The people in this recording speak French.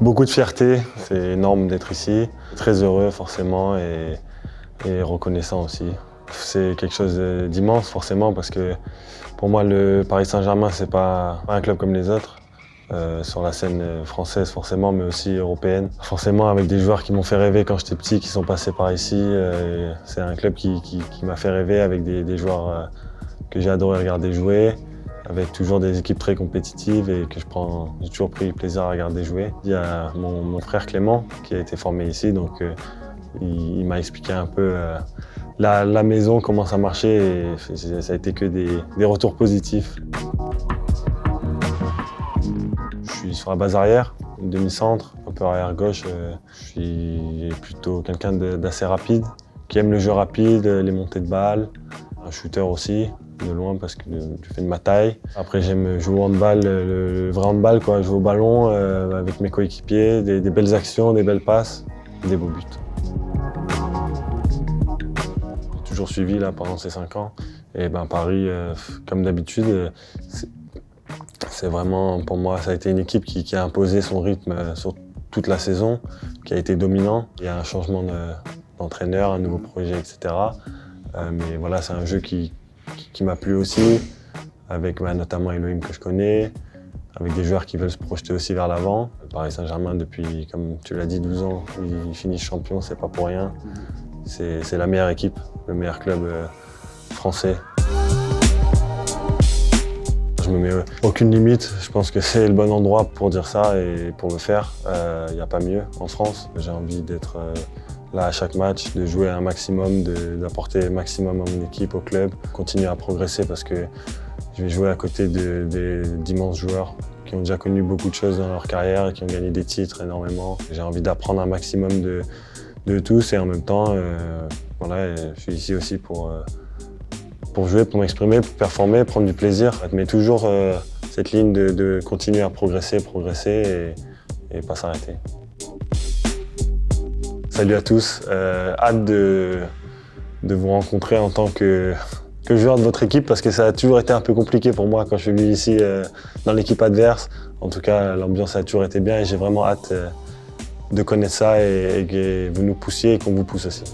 Beaucoup de fierté, c'est énorme d'être ici. Très heureux forcément et reconnaissant aussi. C'est quelque chose d'immense forcément parce que pour moi le Paris Saint-Germain c'est pas un club comme les autres. Sur la scène française forcément mais aussi européenne. Forcément avec des joueurs qui m'ont fait rêver quand j'étais petit, qui sont passés par ici. C'est un club qui m'a fait rêver avec des joueurs que j'ai adoré regarder jouer. Avec toujours des équipes très compétitives et que j'ai toujours pris plaisir à regarder jouer. Il y a mon frère Clément qui a été formé ici, donc il m'a expliqué un peu la maison, comment ça marchait et ça a été que des retours positifs. Je suis sur la base arrière, demi-centre, un peu arrière gauche. Je suis plutôt quelqu'un d'assez rapide, qui aime le jeu rapide, les montées de balles, un shooter aussi. De loin parce que je fais de ma taille. Après j'aime jouer au handball, le vrai handball quoi, jouer au ballon avec mes coéquipiers, des belles actions, des belles passes, des beaux buts. J'ai toujours suivi là pendant ces 5 ans et Paris, comme d'habitude, c'est vraiment pour moi ça a été une équipe qui a imposé son rythme sur toute la saison, qui a été dominant. Il y a un changement d'entraîneur, un nouveau projet, etc. Mais voilà, c'est un jeu qui m'a plu aussi, avec notamment Elohim que je connais, avec des joueurs qui veulent se projeter aussi vers l'avant. Le Paris Saint-Germain, depuis, comme tu l'as dit, 12 ans, ils finissent champion, c'est pas pour rien. C'est la meilleure équipe, le meilleur club français. Je me mets aucune limite, je pense que c'est le bon endroit pour dire ça et pour le faire. Il n'y a pas mieux en France. J'ai envie d'être là à chaque match, de jouer un maximum, d'apporter le maximum à mon équipe, au club, continuer à progresser parce que je vais jouer à côté d'immenses joueurs qui ont déjà connu beaucoup de choses dans leur carrière et qui ont gagné des titres énormément. J'ai envie d'apprendre un maximum de tous et en même temps, voilà, je suis ici aussi pour jouer, pour m'exprimer, pour performer, prendre du plaisir. Mais toujours cette ligne de continuer à progresser et pas s'arrêter. Salut à tous, hâte de vous rencontrer en tant que joueur de votre équipe parce que ça a toujours été un peu compliqué pour moi quand je suis venu ici dans l'équipe adverse. En tout cas, l'ambiance a toujours été bien et j'ai vraiment hâte de connaître ça et que vous nous poussiez et qu'on vous pousse aussi.